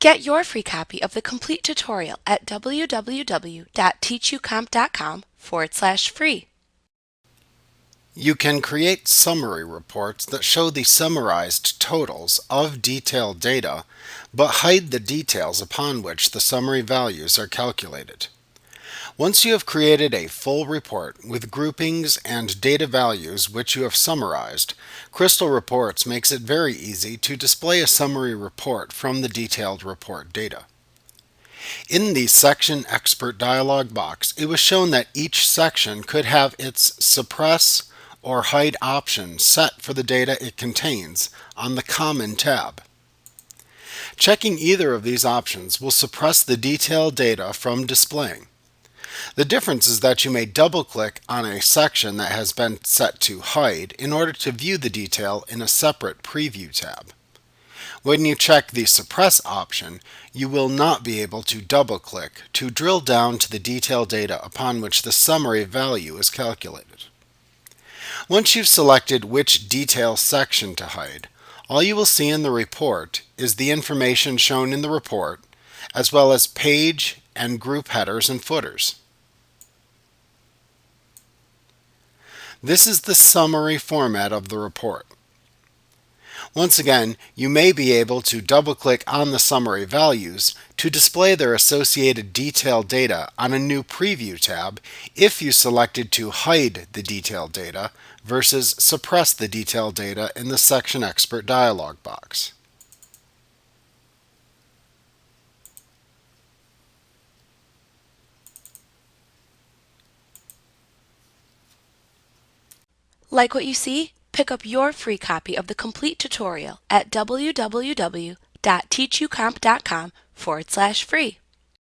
Get your free copy of the complete tutorial at www.teachucomp.com/free. You can create summary reports that show the summarized totals of detailed data, but hide the details upon which the summary values are calculated. Once you have created a full report with groupings and data values which you have summarized, Crystal Reports makes it very easy to display a summary report from the detailed report data. In the Section Expert dialog box, it was shown that each section could have its suppress or hide option set for the data it contains on the Common tab. Checking either of these options will suppress the detailed data from displaying. The difference is that you may double-click on a section that has been set to hide in order to view the detail in a separate Preview tab. When you check the Suppress option, you will not be able to double-click to drill down to the detailed data upon which the summary value is calculated. Once you've selected which detail section to hide, all you will see in the report is the information shown in the report, as well as page and group headers and footers. This is the summary format of the report. Once again, you may be able to double-click on the summary values to display their associated detailed data on a new Preview tab if you selected to hide the detailed data versus suppress the detailed data in the Section Expert dialog box. Like what you see? Pick up your free copy of the complete tutorial at www.teachucomp.com/free.